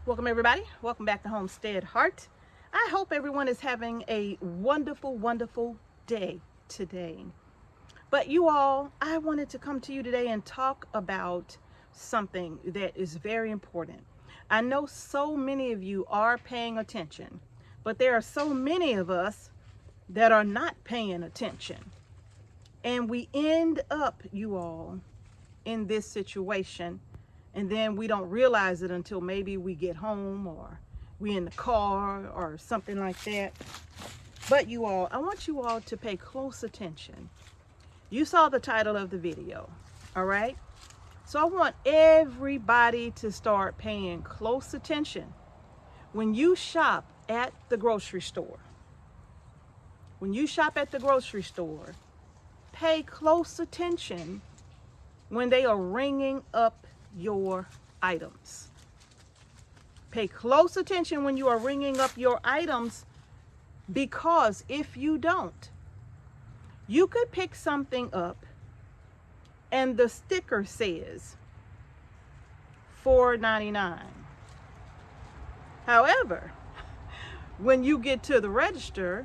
Welcome everybody. Welcome back to Homestead Heart. I hope everyone is having a wonderful day today. But you all, I wanted to come to you today and talk about something that is very important. I know so many of you are paying attention, but there are so many of us that are not paying attention. And we end up, you all, in this situation, and then we don't realize it until maybe we get home or we in the car or something like that. But you all, I want you all to pay close attention. You saw the title of the video, all right? So I want everybody to start paying close attention when you shop at the grocery store. When you shop at the grocery store, pay close attention when they are ringing up your items. Pay close attention when you are ringing up your items, because if you don't, you could pick something up and the sticker says $4.99. However, when you get to the register,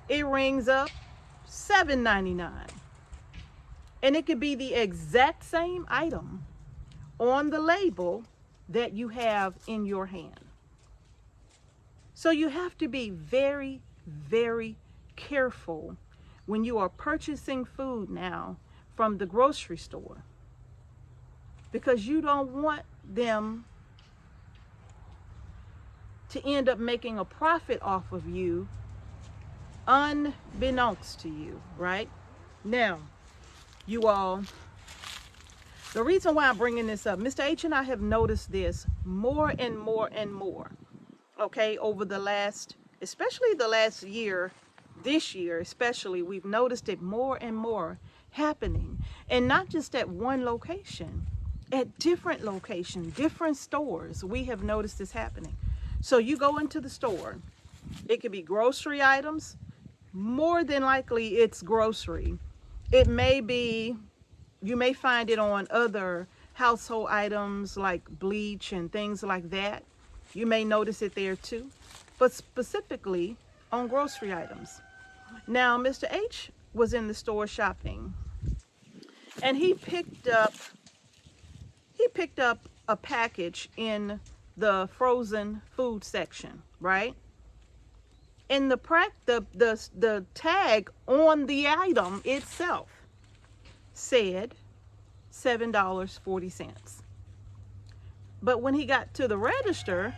it rings up $7.99. And it could be the exact same item on the label that you have in your hand. So you have to be very careful when you are purchasing food now from the grocery store, because you don't want them to end up making a profit off of you unbeknownst to you, right? Now, you all, the reason why I'm bringing this up, Mr. H and I have noticed this more and more, okay, over the last, especially the last year, this year especially, we've noticed it more and more happening. And not just at one location, at different locations, different stores, we have noticed this happening. So you go into the store, it could be grocery items, more than likely it's grocery. It may be, you may find it on other household items like bleach and things like that. You may notice it there too, but specifically on grocery items. Now, Mr. H was in the store shopping, and he picked up a package in the frozen food section, right? And the tag on the item itself said $7.40. But when he got to the register,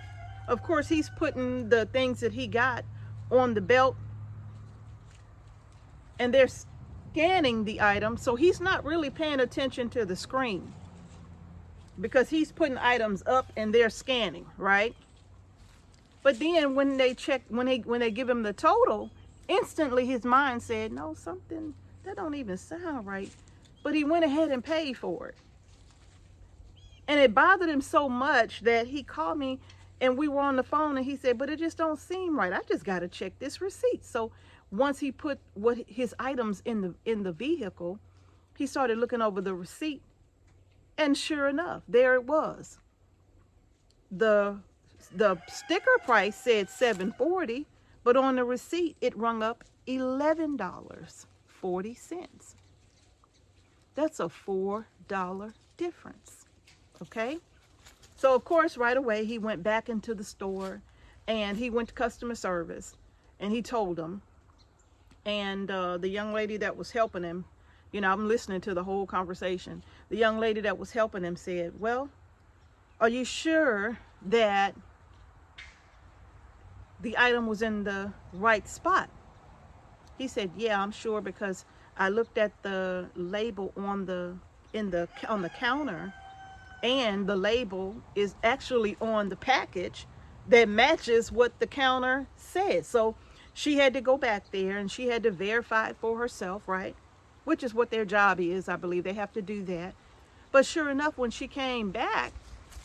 of course, he's putting the things that he got on the belt, and they're scanning the item, so he's not really paying attention to the screen, because he's putting items up and they're scanning, right? But then when they check, when they give him the total, instantly his mind said, no, something that don't even sound right. But he went ahead and paid for it. And it bothered him so much that he called me, and we were on the phone, and he said, but it just don't seem right. I just got to check this receipt. So once he put his items in the vehicle, he started looking over the receipt, and sure enough, there it was. The sticker price said $7.40, but on the receipt it rung up $11.40. That's a $4 difference, okay? So of course, right away he went back into the store, and he went to customer service, and he told them. And the young lady that was helping him, you know, I'm listening to the whole conversation. The young lady that was helping him said, well, are you sure that the item was in the right spot? He said, yeah, I'm sure, because I looked at the label on the counter, and the label is actually on the package that matches what the counter said. So she had to go back there, and she had to verify it for herself, right? Which is what their job is. I believe they have to do that. But sure enough, when she came back,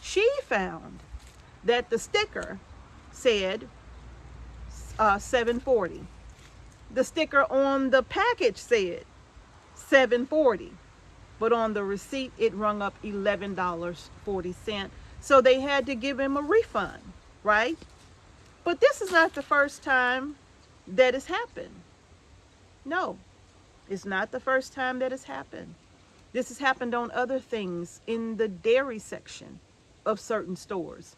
she found that the sticker said $7.40. The sticker on the package said $7.40, but on the receipt it rung up $11.40. So they had to give him a refund, right? But this is not the first time that it's happened. No, it's not the first time that it's happened. This has happened on other things in the dairy section of certain stores.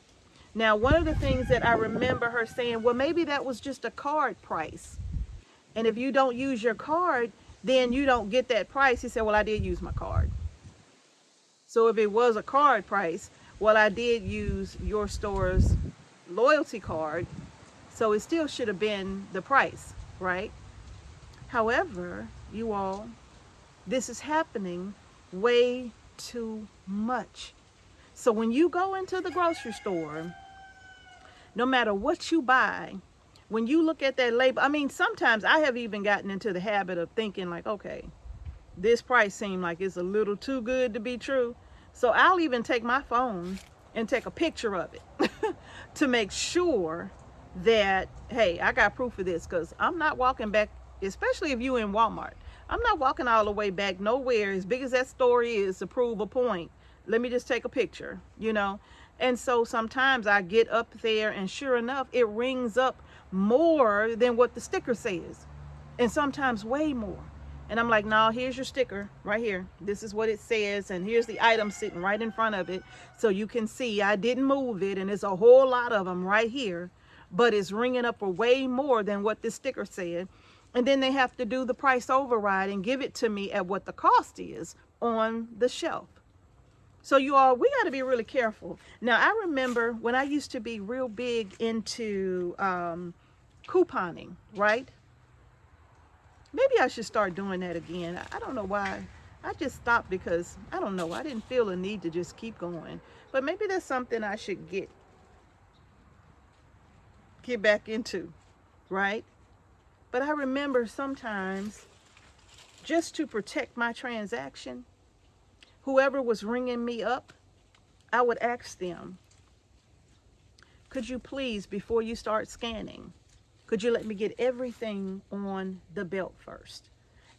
Now, one of the things that I remember her saying, well, maybe that was just a card price. And if you don't use your card, then you don't get that price. He said, well, I did use my card. So if it was a card price, well, I did use your store's loyalty card. So it still should have been the price, right? However, you all, this is happening way too much. So when you go into the grocery store, no matter what you buy, when you look at that label, I mean, sometimes I have even gotten into the habit of thinking like, okay, this price seems like it's a little too good to be true. So I'll even take my phone and take a picture of it to make sure that, hey, I got proof of this, because I'm not walking back, especially if you in Walmart. I'm not walking all the way back nowhere, as big as that store is, to prove a point. Let me just take a picture, you know. And so sometimes I get up there and sure enough, it rings up more than what the sticker says. And sometimes way more. And I'm like, no, here's your sticker right here. This is what it says. And here's the item sitting right in front of it. So you can see I didn't move it. And there's a whole lot of them right here. But it's ringing up for way more than what this sticker said. And then they have to do the price override and give it to me at what the cost is on the shelf. So you all, we got to be really careful. Now, I remember when I used to be real big into couponing, right? Maybe I should start doing that again. I don't know why. I just stopped because, I don't know, I didn't feel a need to just keep going. But maybe that's something I should get back into, right? But I remember sometimes, just to protect my transaction, whoever was ringing me up, I would ask them, could you please, before you start scanning, could you let me get everything on the belt first?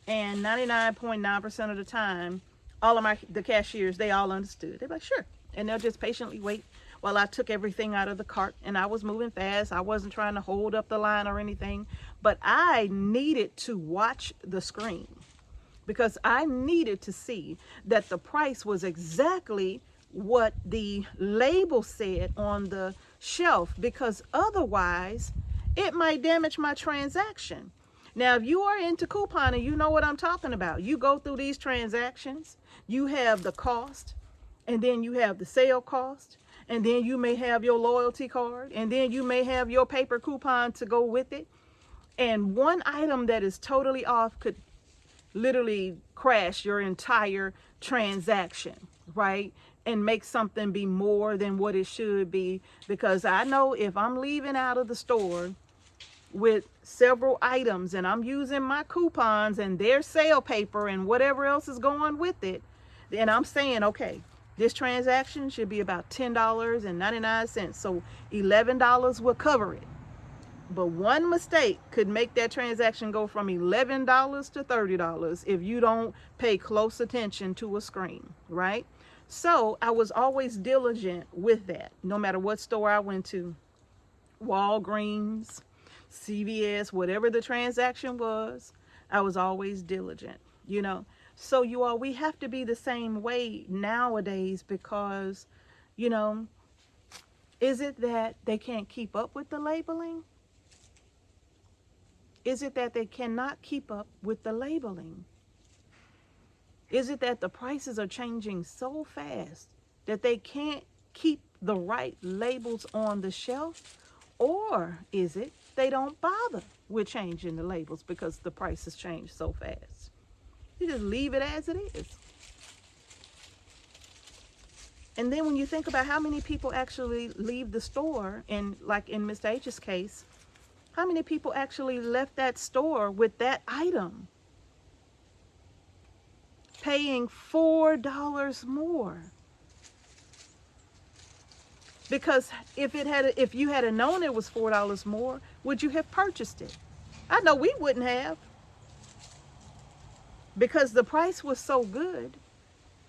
And 99.9% of the time, all of the cashiers, they all understood. They're like, sure. And they'll just patiently wait while I took everything out of the cart. And I was moving fast. I wasn't trying to hold up the line or anything. But I needed to watch the screen, because I needed to see that the price was exactly what the label said on the shelf, because otherwise it might damage my transaction. Now, if you are into couponing, you know what I'm talking about. You go through these transactions, you have the cost, and then you have the sale cost, and then you may have your loyalty card, and then you may have your paper coupon to go with it. And one item that is totally off could literally crash your entire transaction, right? And make something be more than what it should be. Because I know if I'm leaving out of the store with several items and I'm using my coupons and their sale paper and whatever else is going with it, then I'm saying, okay, this transaction should be about $10.99. So $11 will cover it. But one mistake could make that transaction go from $11 to $30 if you don't pay close attention to a screen, right? So I was always diligent with that, no matter what store I went to. Walgreens, CVS, whatever the transaction was, I was always diligent, you know. So you all, we have to be the same way nowadays, because, you know, is it that they can't keep up with the labeling? Is it that they cannot keep up with the labeling? Is it that the prices are changing so fast that they can't keep the right labels on the shelf? Or is it they don't bother with changing the labels because the prices change so fast? You just leave it as it is. And then when you think about how many people actually leave the store, and like in Mr. H's case, how many people actually left that store with that item, paying $4 more? Because if you had known it was $4 more, would you have purchased it? I know we wouldn't have, because the price was so good.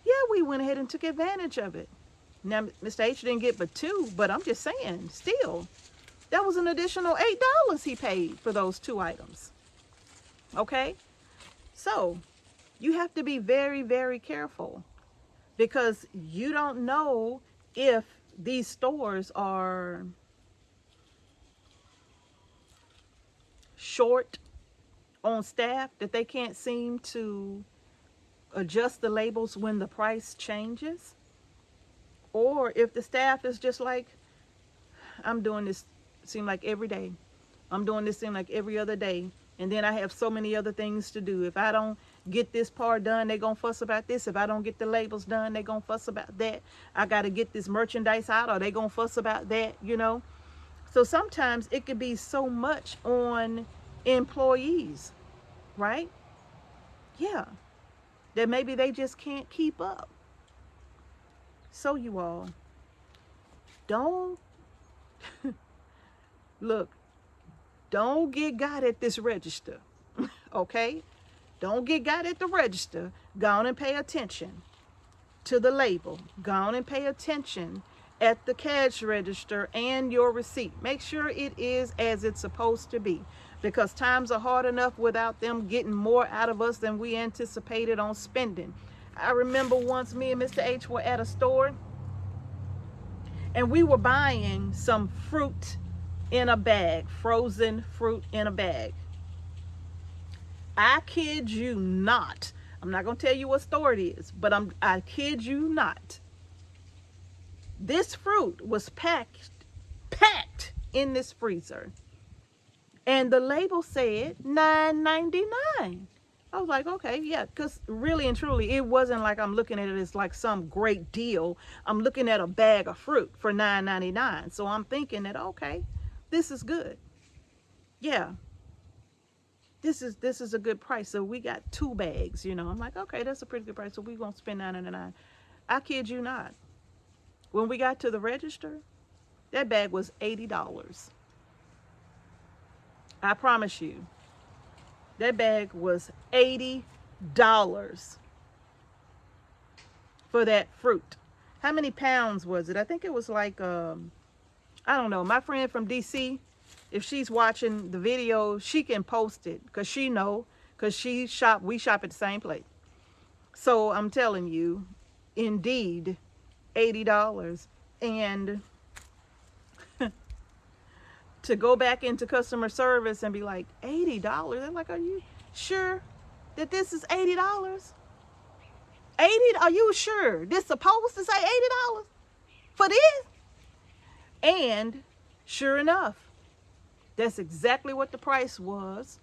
Yeah, we went ahead and took advantage of it. Now, Mr. H didn't get but 2, but I'm just saying, still, that was an additional $8 he paid for those 2 items. Okay? So, you have to be very, very careful, because you don't know if these stores are short on staff, that they can't seem to adjust the labels when the price changes, or if the staff is just like, I'm doing this seem like every day, I'm doing this seem like every other day, and then I have so many other things to do. If I don't get this part done, they're gonna fuss about this. If I don't get the labels done, they're gonna fuss about that. I got to get this merchandise out, or they gonna fuss about that, you know. So sometimes it could be so much on employees, right? Yeah, that maybe they just can't keep up. So you all, don't look, don't get got at this register. Okay? Don't get got at the register. Go on and pay attention to the label. Go on and pay attention at the cash register and your receipt. Make sure it is as it's supposed to be, because times are hard enough without them getting more out of us than we anticipated on spending. I remember once me and Mr. H were at a store, and we were buying some fruit in a bag, frozen fruit in a bag. I kid you not. I'm not going to tell you what store it is, but I kid you not. This fruit was packed in this freezer, and the label said $9.99. I was like, okay, yeah, because really and truly, it wasn't like I'm looking at it as like some great deal. I'm looking at a bag of fruit for $9.99. So I'm thinking that, okay, this is good. Yeah, this is a good price. So we got 2 bags, you know. I'm like, okay, that's a pretty good price. So we won't spend $9.99. I kid you not. When we got to the register, that bag was $80. I promise you, that bag was $80 for that fruit. How many pounds was it? I think it was like, I don't know. My friend from DC, if she's watching the video, she can post it, because she know, because we shop at the same place. So I'm telling you, indeed, $80. And to go back into customer service and be like, $80? They're like, are you sure that this is $80? 80? Are you sure this supposed to say $80 for this? And sure enough, that's exactly what the price was.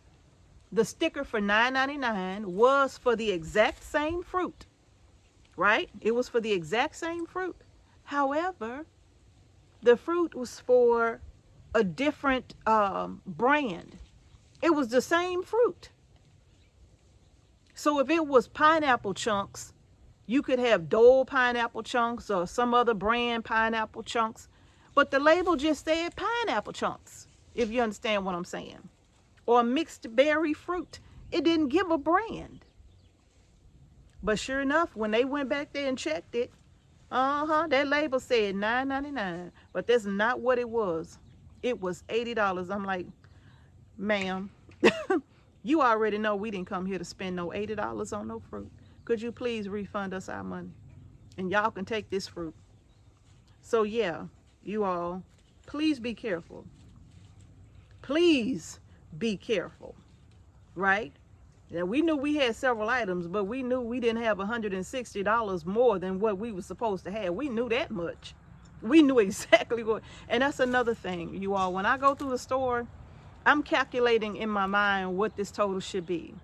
The sticker for $9.99 was for the exact same fruit, right? It was for the exact same fruit. However, the fruit was for a different brand. It was the same fruit. So if it was pineapple chunks, you could have Dole pineapple chunks or some other brand pineapple chunks, but the label just said pineapple chunks, if you understand what I'm saying. Or mixed berry fruit. It didn't give a brand. But sure enough, when they went back there and checked it, that label said $9.99, but that's not what it was. It was $80. I'm like, ma'am, you already know we didn't come here to spend no $80 on no fruit. Could you please refund us our money? And y'all can take this fruit. So yeah, you all, please be careful. Please be careful, right? Yeah, we knew we had several items, but we knew we didn't have $160 more than what we were supposed to have. We knew that much. We knew exactly what. And that's another thing, you all. When I go through the store, I'm calculating in my mind what this total should be.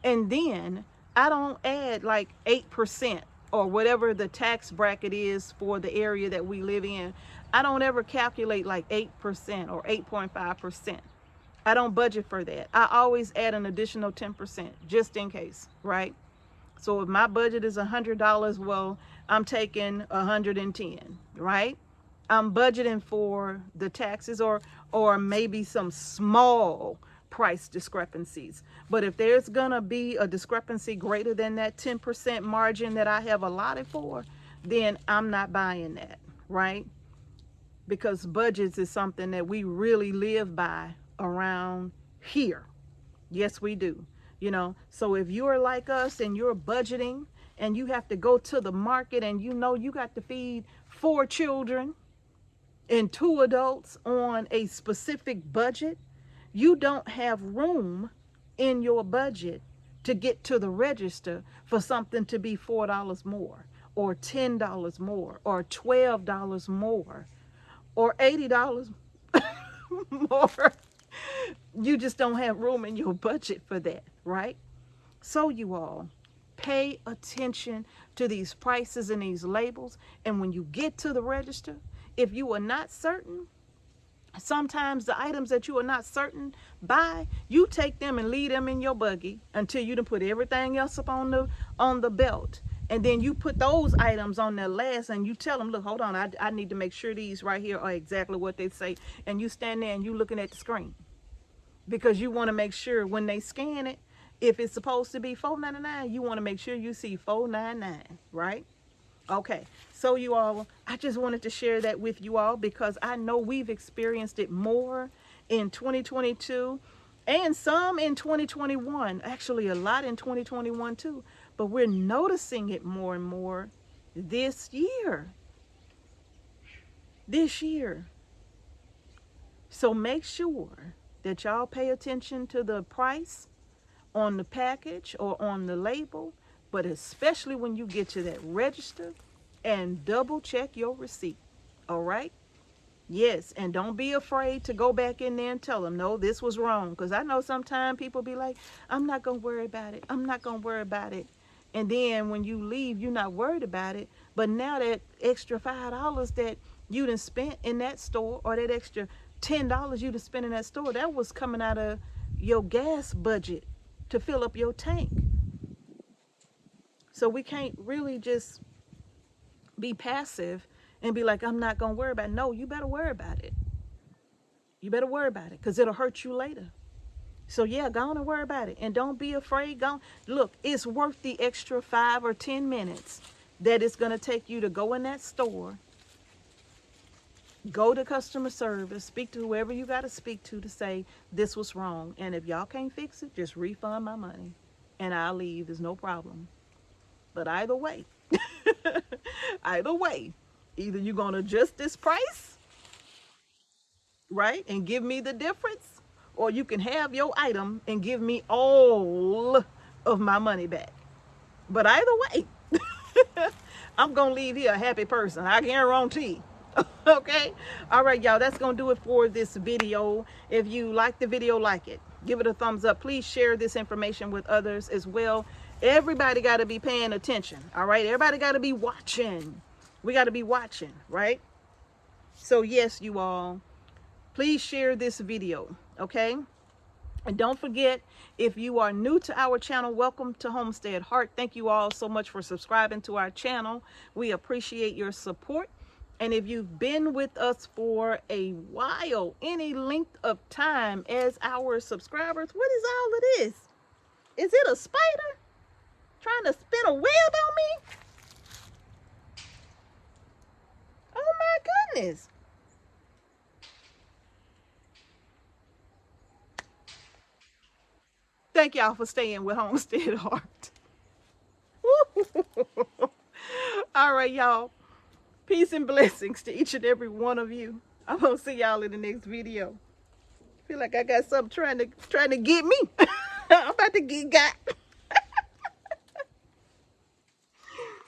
And then I don't add like 8% or whatever the tax bracket is for the area that we live in. I don't ever calculate like 8% or 8.5%. I don't budget for that. I always add an additional 10% just in case, right? So if my budget is $100, well, I'm taking 110, right? I'm budgeting for the taxes or maybe some small price discrepancies. But if there's gonna be a discrepancy greater than that 10% margin that I have allotted for, then I'm not buying that, right? Because budgets is something that we really live by around here. Yes, we do. So if you're like us and you're budgeting and you have to go to the market and you got to feed 4 children and 2 adults on a specific budget, you don't have room in your budget to get to the register for something to be $4 more or $10 more or $12 more or $80 more. You just don't have room in your budget for that, right? So you all pay attention to these prices and these labels. And when you get to the register, if you are not certain, sometimes the items that you are not certain by, you take them and leave them in your buggy until you done put everything else up on the belt. And then you put those items on there last and you tell them, look, hold on, I need to make sure these right here are exactly what they say. And you stand there and you looking at the screen because you want to make sure when they scan it, if it's supposed to be $4.99, you want to make sure you see $4.99, right? Okay, so you all, I just wanted to share that with you all because I know we've experienced it more in 2022 and some in 2021, actually a lot in 2021 too, but we're noticing it more and more this year. So make sure that y'all pay attention to the price on the package or on the label, but especially when you get to that register, and double check your receipt. All right? Yes, and don't be afraid to go back in there and tell them, no, this was wrong. Because I know sometimes people be like, I'm not going to worry about it. I'm not going to worry about it. And then when you leave, you're not worried about it. But now that extra $5 that you done spent in that store, or that extra $10 you done spent in that store, that was coming out of your gas budget to fill up your tank. So we can't really just be passive and be like, I'm not going to worry about it. No, you better worry about it. You better worry about it because it'll hurt you later. So yeah, go on and worry about it. And don't be afraid. Look, it's worth the extra 5 or 10 minutes that it's going to take you to go in that store, go to customer service, speak to whoever you got to speak to say this was wrong. And if y'all can't fix it, just refund my money and I'll leave. There's no problem. But either way, either you're going to adjust this price, right, and give me the difference, or you can have your item and give me all of my money back. But either way, I'm going to leave here a happy person. I guarantee. Okay? All right, y'all, that's going to do it for this video. If you like the video, like it. Give it a thumbs up. Please share this information with others as well. Everybody got to be paying attention. All right? Everybody got to be watching. We got to be watching, right? So yes, you all, please share this video, okay? And don't forget, if you are new to our channel, welcome to Homestead Heart. Thank you all so much for subscribing to our channel. We appreciate your support. And if you've been with us for a while, any length of time as our subscribers, what is all of this? Is it a spider trying to spin a web on me? Oh my goodness. Thank y'all for staying with Homestead Heart. All right, y'all. Peace and blessings to each and every one of you. I'm going to see y'all in the next video. Feel like I got something trying to get me. I'm about to get got.